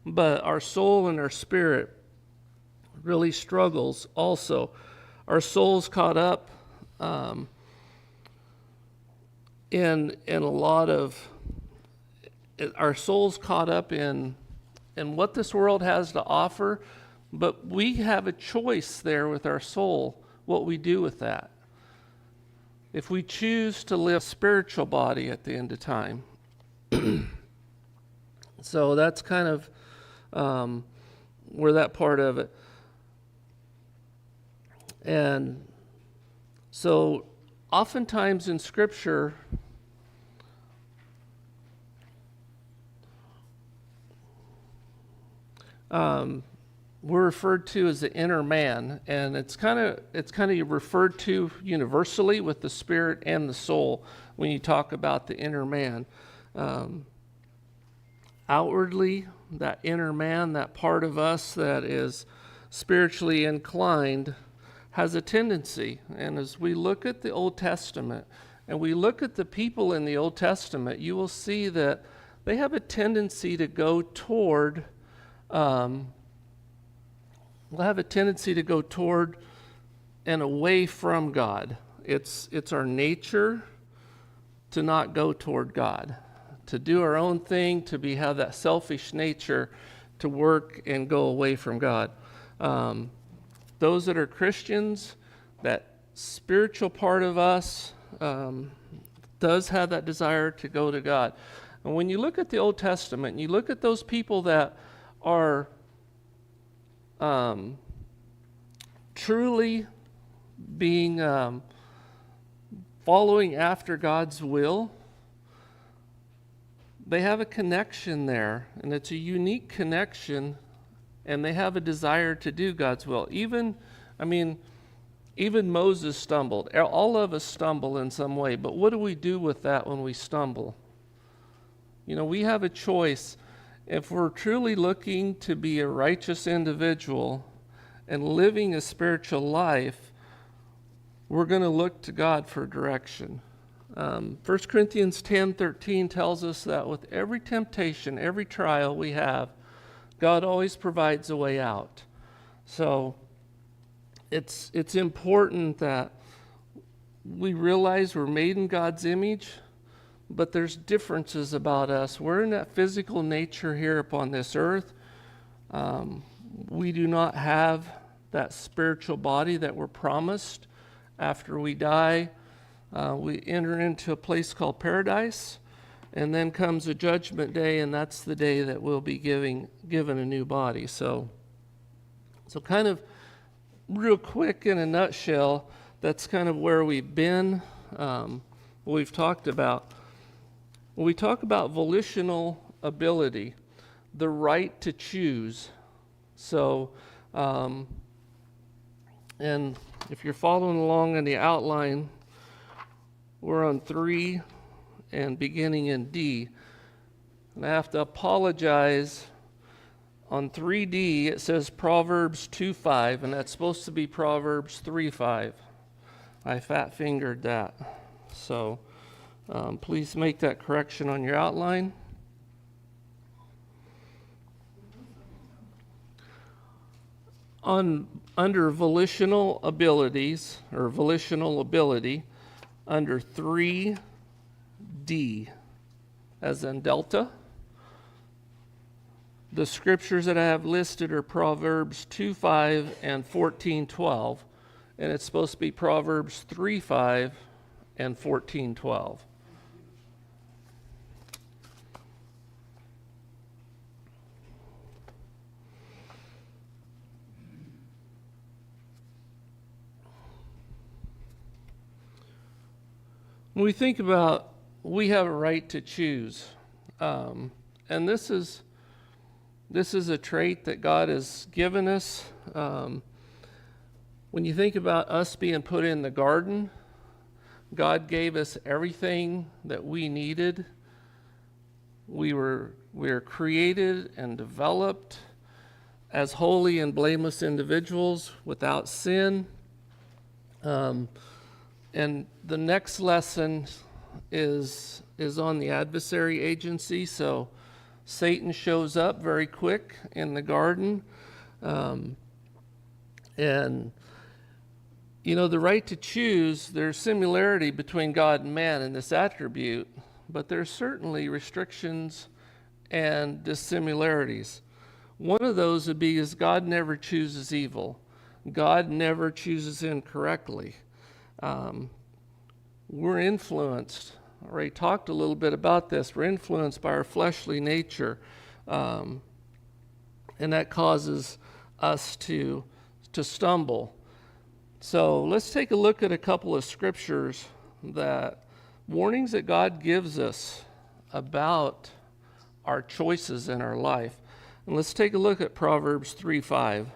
but our soul and our spirit really struggles also. Our soul's caught up in a lot of, our soul's caught up in what this world has to offer, but we have a choice there with our soul, what we do with that. If we choose to live a spiritual body at the end of time. So that's kind of where that part of it. And so oftentimes in Scripture, we're referred to as the inner man, and it's kind of referred to universally with the spirit and the soul when you talk about the inner man. Outwardly, that inner man, that part of us that is spiritually inclined, has a tendency. And as we look at the Old Testament and we look at the people in the Old Testament, you will see that they have a tendency to go toward and away from God. It's our nature to not go toward God, to do our own thing, to have that selfish nature to work and go away from God. Those that are Christians, that spiritual part of us does have that desire to go to God. And when you look at the Old Testament, and you look at those people that are truly being following after God's will, they have a connection there, and it's a unique connection, and they have a desire to do God's will. Even Moses stumbled. All of us stumble in some way, but what do we do with that when we stumble? We have a choice. If we're truly looking to be a righteous individual and living a spiritual life, we're going to look to God for direction. 1 Corinthians 10:13 tells us that with every temptation, every trial we have, God always provides a way out. So it's important that we realize we're made in God's image, but there's differences about us. We're in that physical nature here upon this earth. We do not have that spiritual body that we're promised. After we die, we enter into a place called paradise, and then comes a judgment day, and that's the day that we'll be given a new body. So kind of real quick in a nutshell, that's kind of where we've been, what we've talked about. When we talk about volitional ability, the right to choose. So, and if you're following along in the outline, we're on 3 and beginning in D. And I have to apologize. On 3D, it says Proverbs 2:5, and that's supposed to be Proverbs 3:5. I fat-fingered that. So please make that correction on your outline. Under volitional abilities, or volitional ability, under 3D, as in Delta, the scriptures that I have listed are Proverbs 2:5 and 14:12, and it's supposed to be Proverbs 3:5 and 14:12. When we think about, we have a right to choose, and this is a trait that God has given us. When you think about us being put in the garden, God gave us everything that we needed. We were created and developed as holy and blameless individuals without sin. And the next lesson is on the adversary agency. So Satan shows up very quick in the garden. And, you know, the right to choose, there's similarity between God and man in this attribute, but there's certainly restrictions and dissimilarities. One of those would be is God never chooses evil. God never chooses incorrectly. We're influenced. I already talked a little bit about this. We're influenced by our fleshly nature, and that causes us to stumble. So let's take a look at a couple of scriptures, that warnings that God gives us about our choices in our life. And let's take a look at Proverbs 3:5.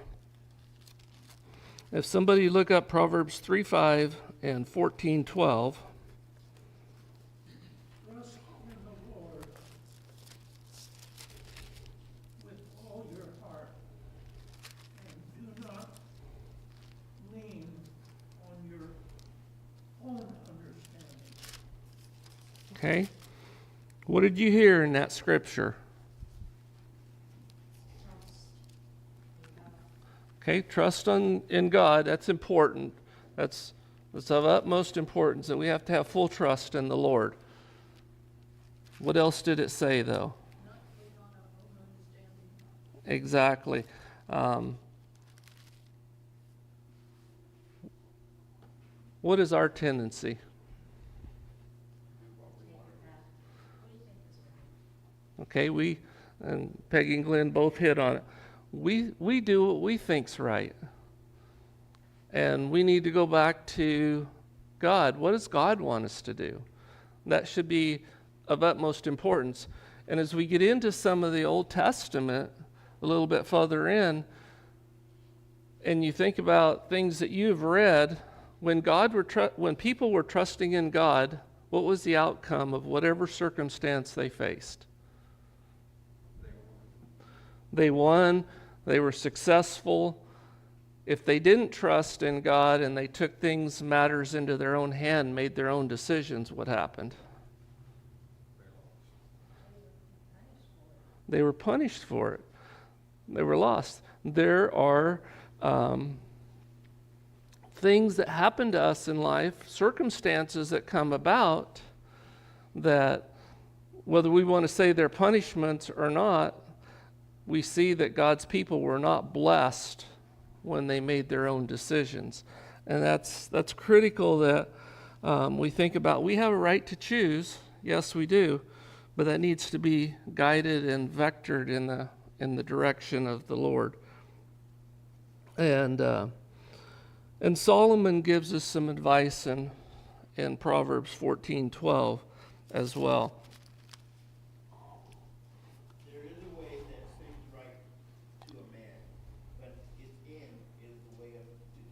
If somebody look up Proverbs 3:5 and 14:12. Trust in the Lord with all your heart, and do not lean on your own understanding. Okay. What did you hear in that scripture? Okay, trust in God. That's important. That's of utmost importance, that we have to have full trust in the Lord. What else did it say, though? Not lean on our own understanding. Exactly. What is our tendency? Okay, we and Peggy and Glenn both hit on it. We do what we think's right. And we need to go back to God. What does God want us to do? That should be of utmost importance. And as we get into some of the Old Testament, a little bit further in, and you think about things that you've read, when people were trusting in God, what was the outcome of whatever circumstance they faced? They won. They were successful. If they didn't trust in God and they took matters into their own hand, made their own decisions, what happened? They were punished for it. They were lost. There are things that happen to us in life, circumstances that come about, that whether we want to say they're punishments or not, we see that God's people were not blessed when they made their own decisions. And that's critical that we think about. We have a right to choose, yes we do, but that needs to be guided and vectored in the direction of the Lord. And Solomon gives us some advice in Proverbs 14:12 as well. There is a way that seems right to a man, but its end is the way to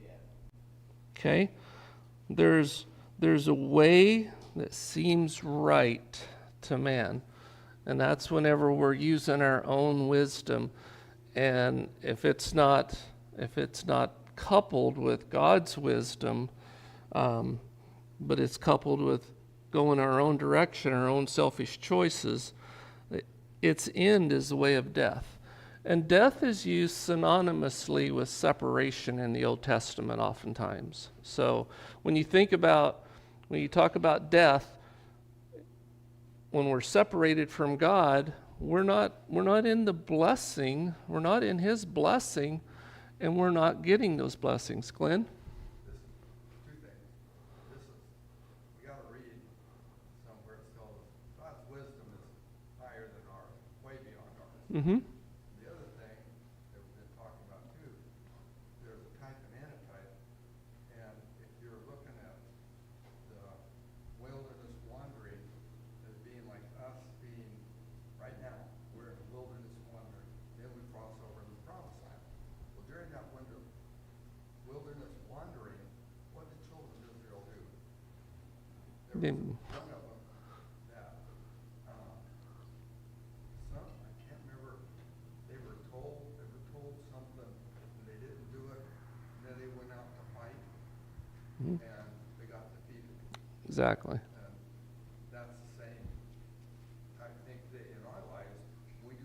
death. Okay? There's a way that seems right to man. And that's whenever we're using our own wisdom. And if it's not coupled with God's wisdom, but it's coupled with going our own direction, our own selfish choices, its end is the way of death. And death is used synonymously with separation in the Old Testament oftentimes. So when you talk about death, when we're separated from God, we're not in the blessing, we're not in His blessing, and we're not getting those blessings. Glenn? This is two things. We got to read somewhere it tells us God's wisdom is higher than ours, way beyond ours. Mm-hmm. The other thing that we've been talking about too, there's a type and antitype, and if you're looking at the wilderness wandering as being like us being right now, we're in the wilderness wandering, then we cross over to the promised land. Well, during that wilderness wandering, what did children of Israel do? There was one of them that I can't remember, they were told something and they didn't do it, and then they went out to fight and they got defeated. Exactly. And that's the same. I think that in our lives, we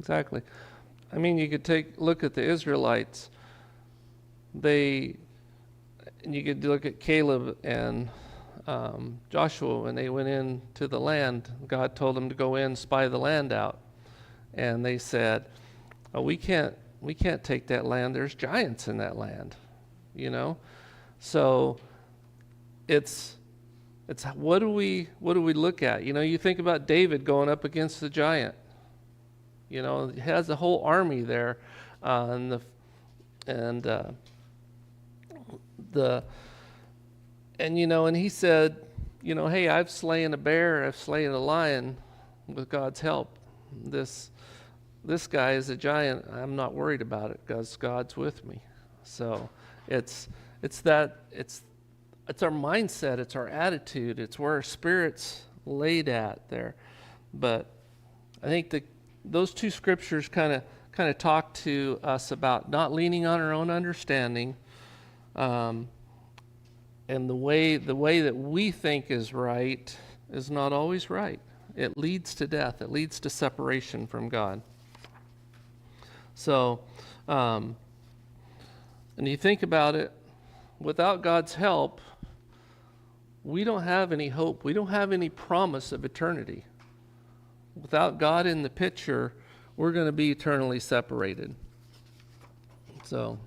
Exactly. I mean, you could look at the Israelites. And you could look at Caleb and Joshua when they went into the land. God told them to go in, spy the land out, and they said, "Oh, we can't take that land. There's giants in that land," you know. So it's what do we look at? You know, you think about David going up against the giant. You know, he has a whole army there, and he said, you know, hey, I've slain a bear, I've slain a lion with God's help. This guy is a giant. I'm not worried about it because God's with me. So it's our mindset, it's our attitude, it's where our spirit's laid at there. But I think those two scriptures kind of talk to us about not leaning on our own understanding, and the way that we think is right is not always right. It leads to death. It leads to separation from God. So, and you think about it, without God's help, we don't have any hope. We don't have any promise of eternity. Without God in the picture, we're going to be eternally separated. So,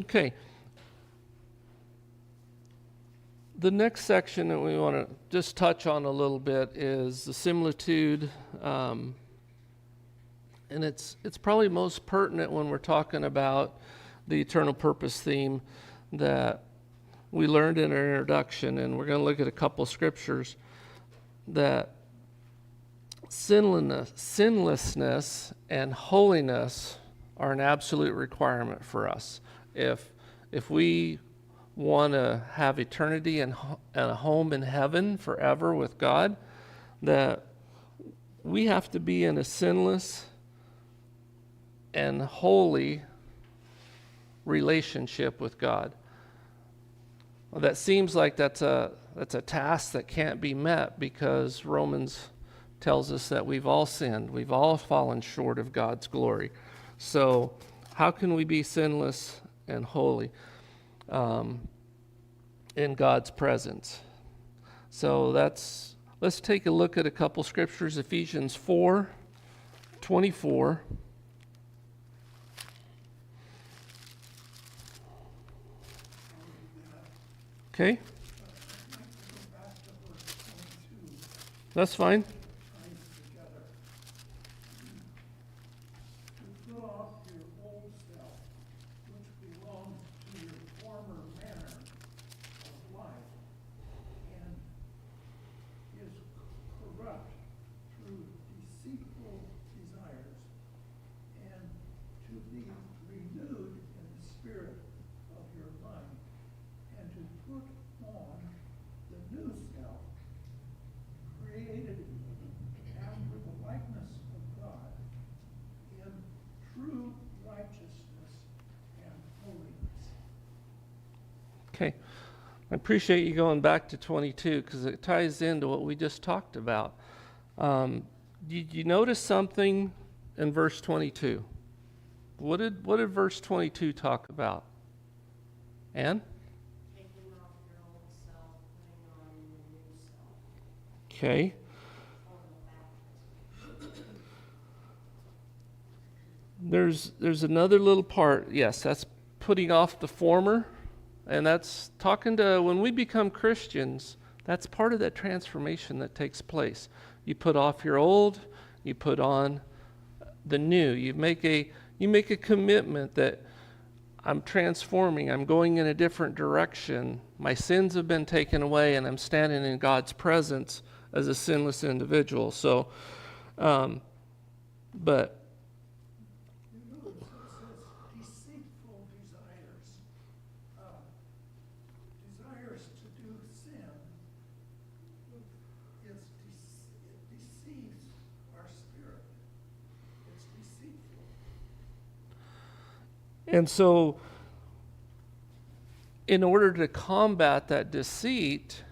okay. The next section that we want to just touch on a little bit is the similitude, and it's probably most pertinent when we're talking about the eternal purpose theme that we learned in our introduction, and we're going to look at a couple scriptures that sinlessness and holiness are an absolute requirement for us. If we want to have eternity and a home in heaven forever with God, that we have to be in a sinless and holy relationship with God. Well, that seems like that's a task that can't be met, because Romans tells us that we've all sinned. We've all fallen short of God's glory. So how can we be sinless and holy in God's presence? So let's take a look at a couple scriptures. Ephesians 4:24. Okay, that's fine. Together. To put off your old self, which belongs to your former manner of life, and is corrupt through deceitful desires, and to be renewed in the spirit of your mind, and to put on the new self, created after the likeness of God, in true righteousness and holiness. Okay, I appreciate you going back to 22, because it ties into what we just talked about. Did you notice something in verse 22? What did verse 22 talk about? Ann? Taking off your old self, putting on the new self. Okay. Total baptism. There's another little part. Yes, that's putting off the former, and that's talking to when we become Christians. That's part of that transformation that takes place. You put off your old, you put on the new. You make a commitment that I'm transforming. I'm going in a different direction. My sins have been taken away, and I'm standing in God's presence as a sinless individual. So, but You notice it says deceitful desires. Desires to do sin is And so, in order to combat that deceit,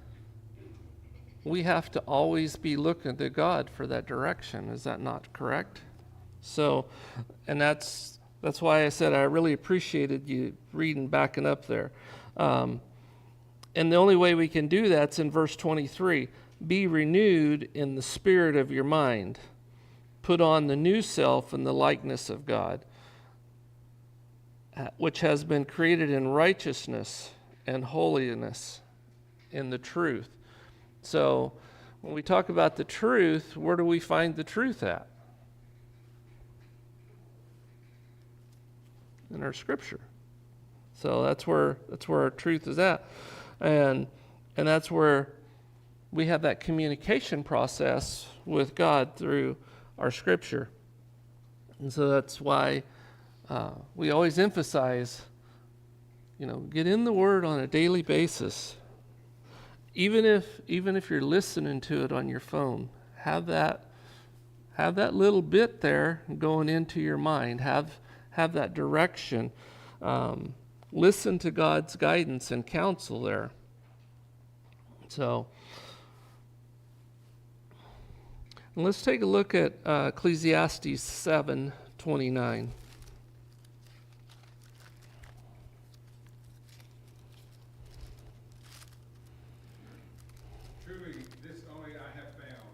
we have to always be looking to God for that direction. Is that not correct? So, and that's why I said I really appreciated you reading, backing up there. And the only way we can do that's in verse 23. Be renewed in the spirit of your mind. Put on the new self in the likeness of God, which has been created in righteousness and holiness in the truth. So when we talk about the truth, where do we find the truth at? In our scripture. So that's where our truth is at. And that's where we have that communication process with God through our scripture. And so that's why we always emphasize, get in the Word on a daily basis. Even if you're listening to it on your phone, have that little bit there going into your mind. Have that direction. Listen to God's guidance and counsel there. So, let's take a look at Ecclesiastes 7:29. Truly, this only I have found,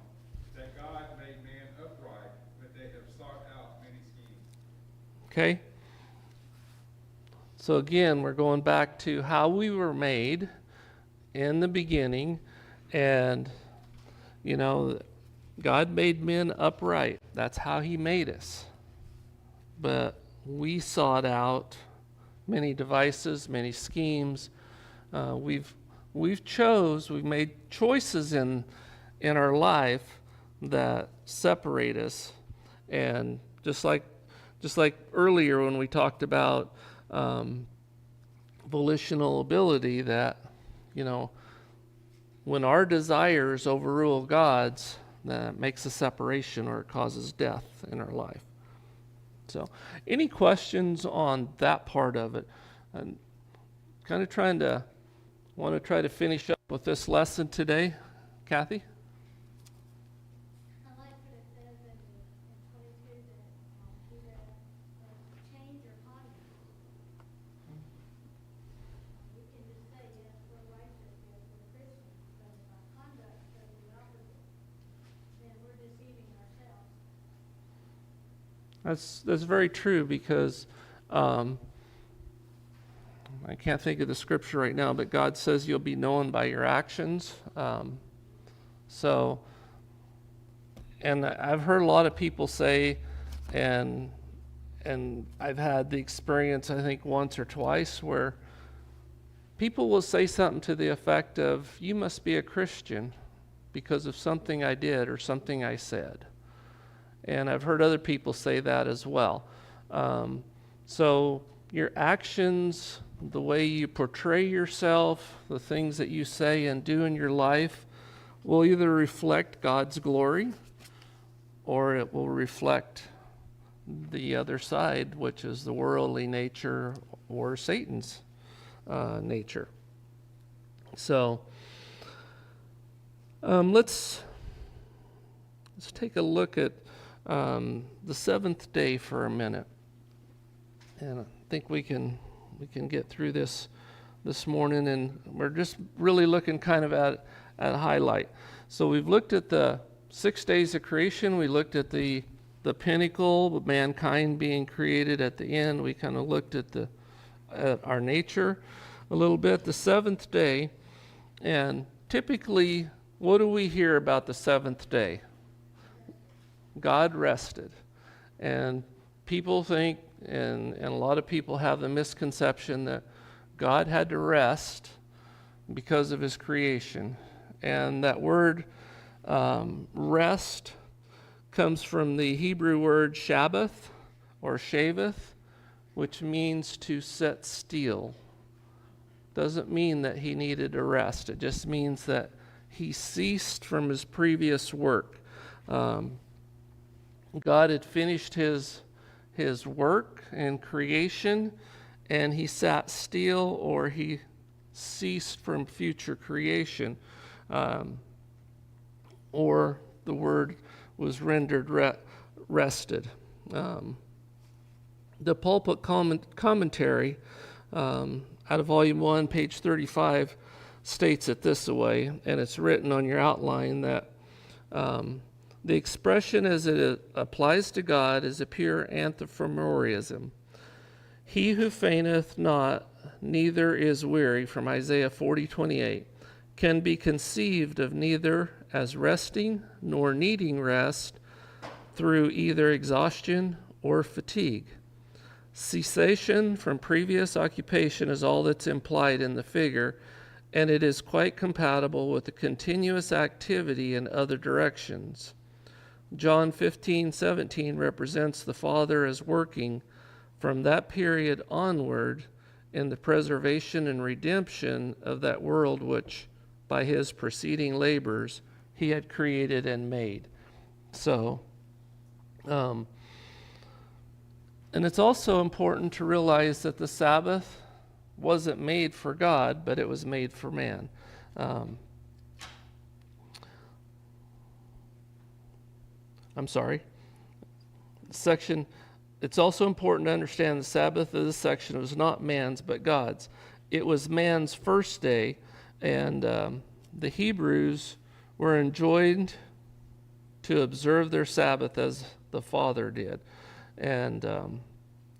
that God made man upright, but they have sought out many schemes. Okay? So again, we're going back to how we were made in the beginning, and God made men upright. That's how he made us. But we sought out many devices, many schemes. We've made choices in our life that separate us. And just like earlier when we talked about volitional ability, that when our desires overrule God's, that makes a separation or it causes death in our life. So, any questions on that part of it? I'm kind of want to try to finish up with this lesson today. Kathy? I like what it says in 22 that change your conduct. We can just say, yes, we're righteous, yes, we're Christians, but if our conduct says the opposite, then we're deceiving ourselves. That's very true, because I can't think of the scripture right now, but God says you'll be known by your actions. And I've heard a lot of people say, and I've had the experience, I think, once or twice, where people will say something to the effect of, you must be a Christian because of something I did or something I said. And I've heard other people say that as well. So your actions, the way you portray yourself, the things that you say and do in your life will either reflect God's glory or it will reflect the other side, which is the worldly nature or Satan's nature. So let's take a look at the seventh day for a minute. And I think we can get through this morning, and we're just really looking kind of at a highlight. So we've looked at the 6 days of creation. We looked at the pinnacle of mankind being created at the end. We kind of looked at our nature a little bit. The seventh day, and typically, what do we hear about the seventh day? God rested. And people think, and a lot of people have the misconception that God had to rest because of his creation. And that word rest comes from the Hebrew word Shabbath or Shaveth, which means to sit still. Doesn't mean that he needed to rest. It just means that he ceased from his previous work. God had finished his work in creation, and he sat still, or he ceased from future creation, or the word was rendered rested. The pulpit commentary out of volume 1, page 35, states it this way, and it's written on your outline, that the expression as it applies to God is a pure anthropomorphism. He who fainteth not, neither is weary, from Isaiah 40:28, can be conceived of neither as resting nor needing rest through either exhaustion or fatigue. Cessation from previous occupation is all that's implied in the figure, and it is quite compatible with the continuous activity in other directions. John 15:17 represents the Father as working from that period onward in the preservation and redemption of that world which, by his preceding labors, he had created and made. So, and it's also important to realize that the Sabbath wasn't made for God, but it was made for man. It's also important to understand the Sabbath of this section was not man's, but God's. It was man's first day, and the Hebrews were enjoined to observe their Sabbath as the Father did. And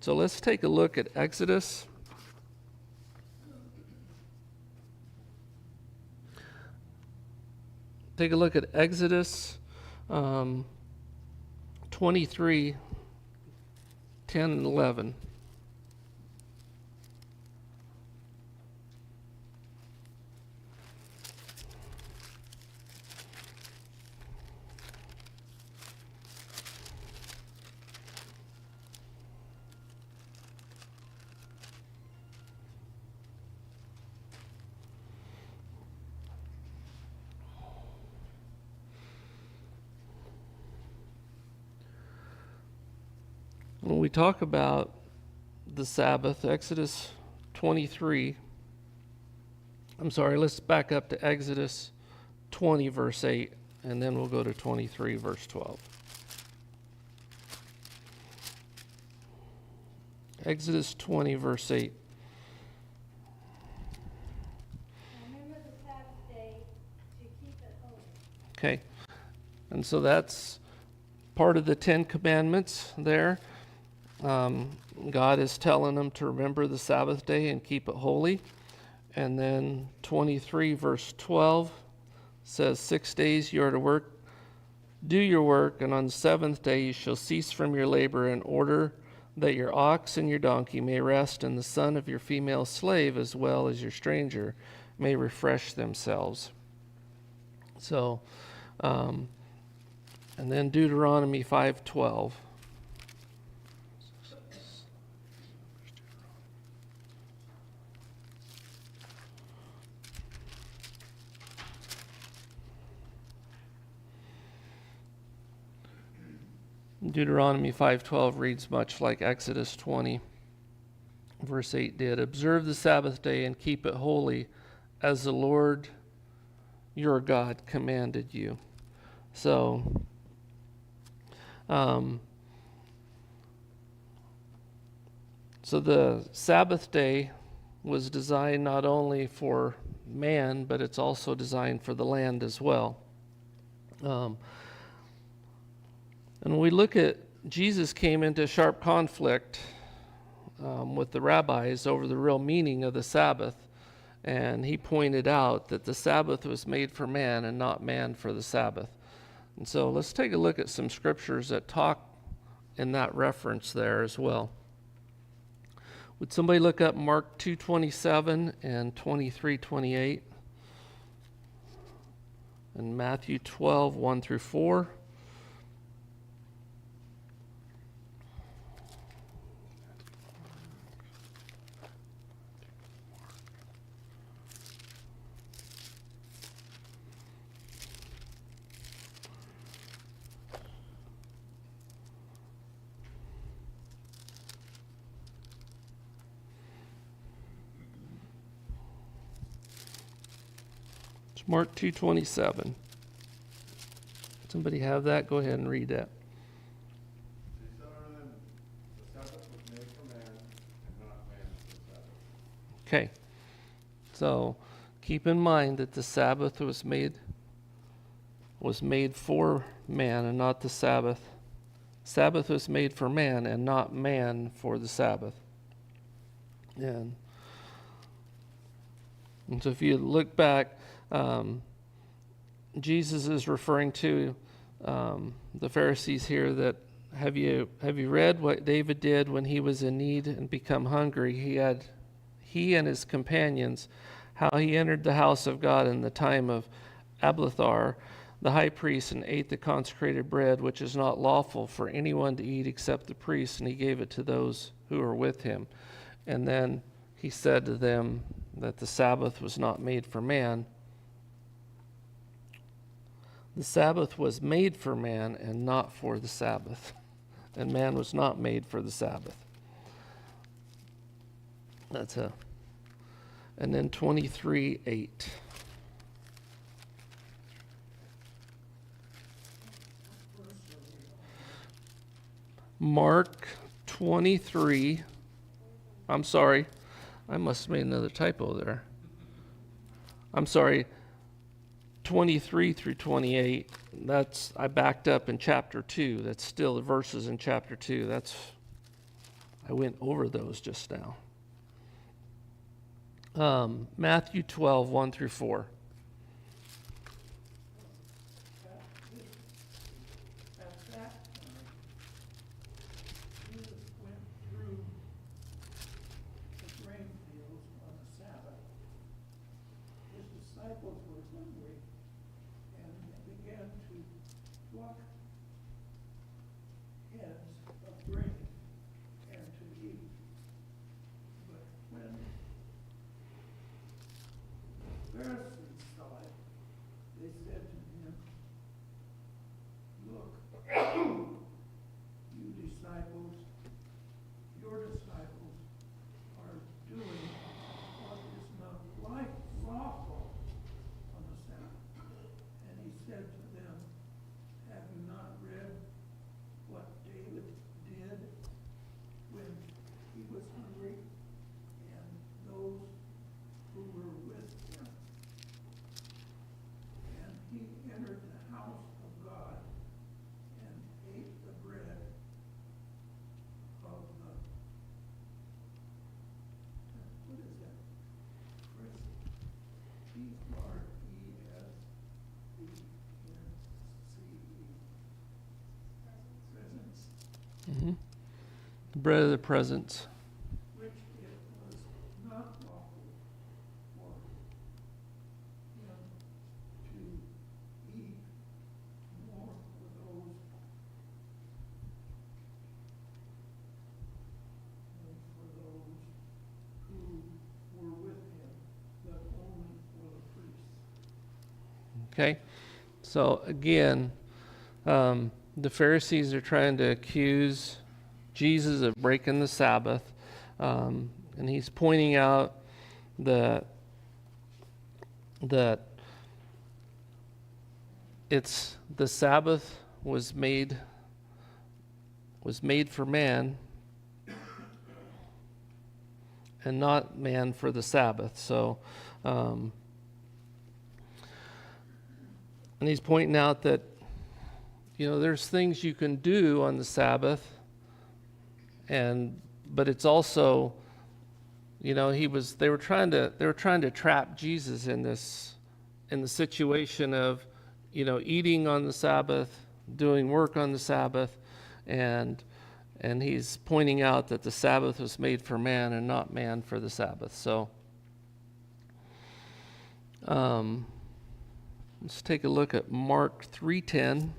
so let's take a look at Exodus. Take a look at Exodus 23, 10 and 11. When we talk about the Sabbath, Exodus 23, let's back up to Exodus 20, verse 8, and then we'll go to 23, verse 12. Exodus 20, verse 8. Remember the Sabbath day to keep it holy. Okay, and so that's part of the Ten Commandments there. God is telling them to remember the Sabbath day and keep it holy. And then 23 verse 12 says, 6 days you are to work, do your work, and on the seventh day you shall cease from your labor, in order that your ox and your donkey may rest, and the son of your female slave as well as your stranger may refresh themselves. So, and then Deuteronomy 5:12. Deuteronomy 5:12 reads much like Exodus 20, verse 8 did. Observe the Sabbath day and keep it holy, as the Lord your God commanded you. So, so the Sabbath day was designed not only for man, but it's also designed for the land as well. And when we look at, Jesus came into sharp conflict with the rabbis over the real meaning of the Sabbath. And he pointed out that the Sabbath was made for man and not man for the Sabbath. And so let's take a look at some scriptures that talk in that reference there as well. Would somebody look up Mark 2:27 and 23:28? And Matthew 12:1 through 4. Mark 2:27. Somebody have that? Go ahead and read that. Jesus said unto them, the Sabbath was made for man, and not man for the Sabbath. Okay. So keep in mind that the Sabbath was made for man and not the Sabbath. Sabbath was made for man and not man for the Sabbath. And so if you look back, Jesus is referring to the Pharisees here that have you read what David did when he was in need and become hungry? He and his companions, how he entered the house of God in the time of Abiathar, the high priest, and ate the consecrated bread, which is not lawful for anyone to eat except the priest, and he gave it to those who were with him. And then he said to them that the Sabbath was not made for man. The Sabbath was made for man and not for the Sabbath. And man was not made for the Sabbath. And then 23:8. Mark 23. I'm sorry. I must have made another typo there. I'm sorry. 23 through 28. I backed up in chapter 2. That's still the verses in chapter 2. I went over those just now. Matthew 12, 1 through 4. At that time, Jesus went through the grain fields on the Sabbath. His disciples were hungry, and they began to pluck heads of grain and to eat. But when the Pharisees saw it, they said to him, look, your disciples are doing what is not lawful on the Sabbath. And he said to them, have you not read what David did when he was hungry and those who were with him? And he entered the house of God and ate the bread of the, what is that? Presence. Bread of the presence. Which it was not lawful for him to eat, nor for those who were with him, but only for the priests. Okay? So again, the Pharisees are trying to accuse Jesus of breaking the Sabbath. And he's pointing out that it's the Sabbath was made for man and not man for the Sabbath. So and he's pointing out that there's things you can do on the Sabbath, but it's also they were trying to trap Jesus in the situation of eating on the Sabbath, doing work on the Sabbath, and he's pointing out that the Sabbath was made for man and not man for the Sabbath. So let's take a look at Mark 3:10.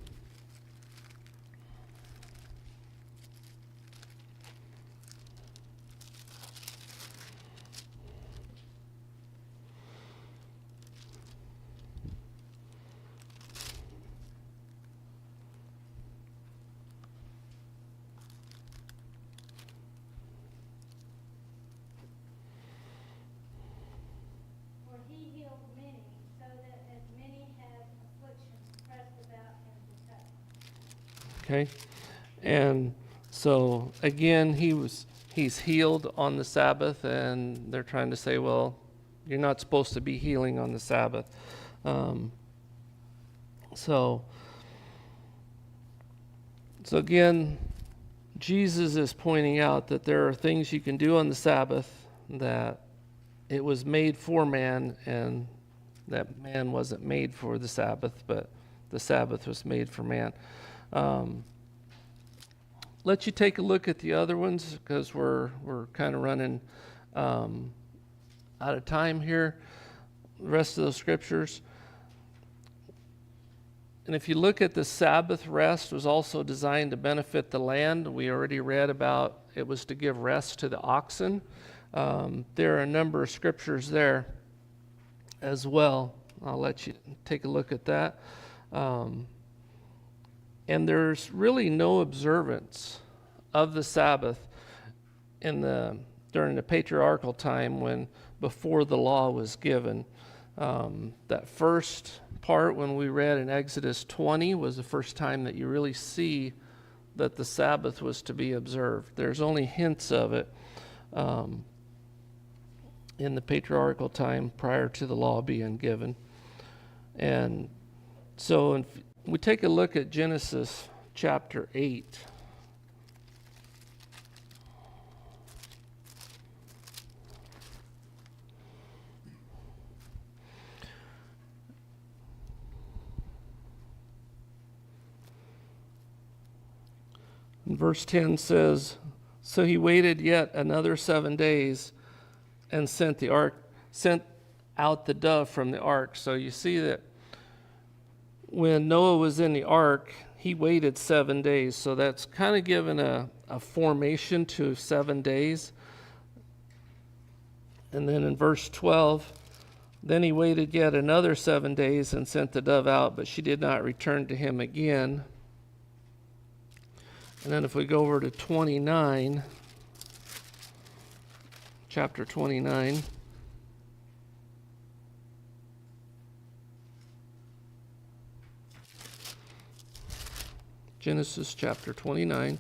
For he healed many, so that at Okay? And so again, he's healed on the Sabbath, and they're trying to say, well, you're not supposed to be healing on the Sabbath. So again, Jesus is pointing out that there are things you can do on the Sabbath, that it was made for man, and that man wasn't made for the Sabbath, but the Sabbath was made for man. Let you take a look at the other ones, because we're kind of running out of time here. The rest of those scriptures. And if you look at the Sabbath rest, was also designed to benefit the land. We already read about it was to give rest to the oxen. There are a number of scriptures there as well. I'll let you take a look at that. And there's really no observance of the Sabbath during the patriarchal time, when before the law was given. That first part, when we read in Exodus 20, was the first time that you really see that the Sabbath was to be observed. There's only hints of it in the patriarchal time prior to the law being given. And so if we take a look at Genesis chapter 8. Verse 10 says, "So he waited yet another 7 days and sent out the dove from the ark." So you see that when Noah was in the ark, he waited 7 days. So that's kind of given a formation to 7 days. And then in verse 12, "Then he waited yet another 7 days and sent the dove out, but she did not return to him again." And then if we go over to 29, chapter 29. Genesis chapter 29,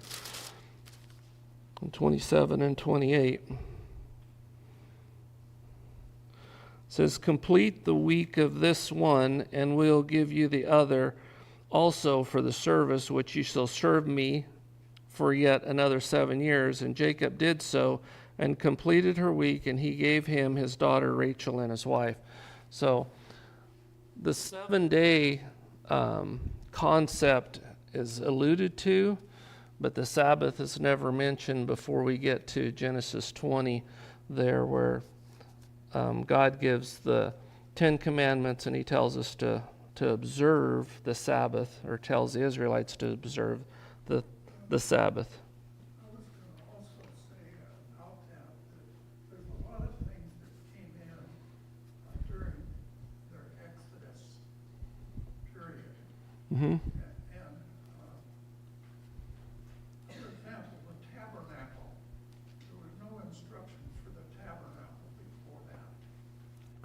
and 27 and 28. It says, "Complete the week of this one, and we'll give you the other also for the service which you shall serve me for yet another 7 years. And Jacob did so and completed her week, and he gave him his daughter Rachel and his wife." So the 7-day concept is alluded to, but the Sabbath is never mentioned before we get to Genesis 20 there, where God gives the 10 Commandments, and he tells us to observe the Sabbath, or tells the Israelites to observe the Sabbath. I was going to also say about that there's a lot of things that came in during their Exodus period. Mm-hmm. And for example, the tabernacle, there was no instructions for the tabernacle before that.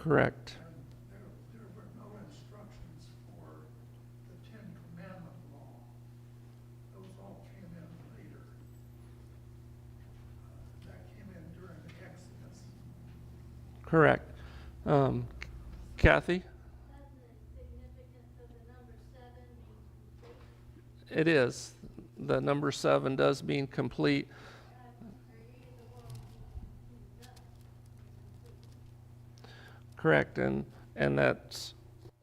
Correct. And there were no instructions for the Ten Commandment law. Those all came in later. That came in during the Exodus. Correct. Kathy? That's the significance of the number 7 being complete. It is. The number 7 does mean complete. Are you the one who does complete? Correct. And that's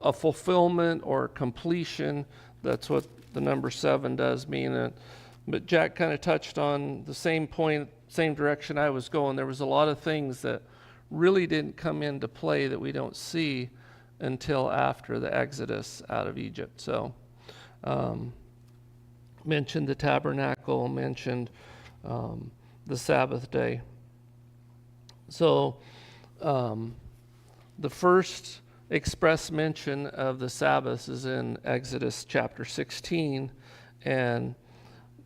a fulfillment or completion. That's what the number 7 does mean. But Jack kind of touched on the same point, same direction I was going. There was a lot of things that really didn't come into play that we don't see until after the Exodus out of Egypt. So mentioned the tabernacle, mentioned the Sabbath day. So the first express mention of the Sabbath is in Exodus chapter 16 and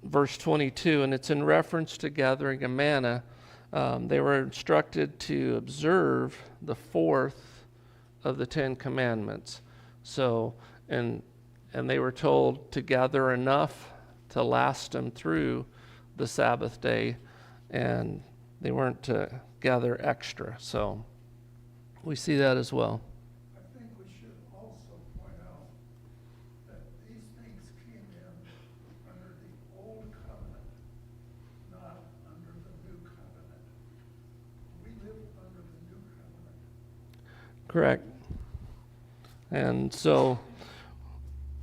verse 22, and it's in reference to gathering a manna. They were instructed to observe the 4th of the 10 Commandments. So, and they were told to gather enough to last them through the Sabbath day, and they weren't to gather extra. So we see that as well. I think we should also point out that these things came in under the old covenant, not under the new covenant. We live under the new covenant. Correct. And so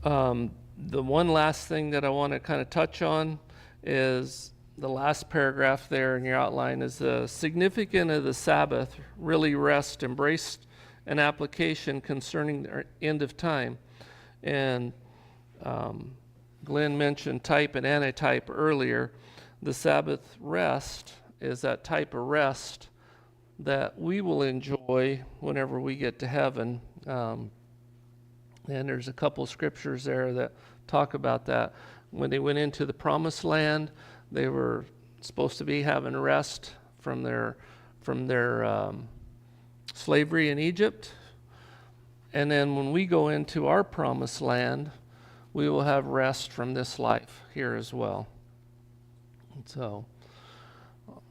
the one last thing that I want to kind of touch on is the last paragraph there in your outline is the significance of the Sabbath, really rest, embraced an application concerning the end of time. And Glenn mentioned type and antitype earlier. The Sabbath rest is that type of rest that we will enjoy whenever we get to heaven. And there's a couple scriptures there that talk about that. When they went into the promised land, they were supposed to be having rest from their slavery in Egypt. And then when we go into our promised land, we will have rest from this life here as well. And so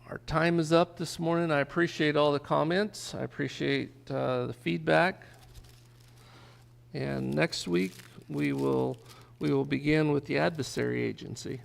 our time is up this morning. I appreciate all the comments. I appreciate the feedback. And next week we will begin with the adversary agency.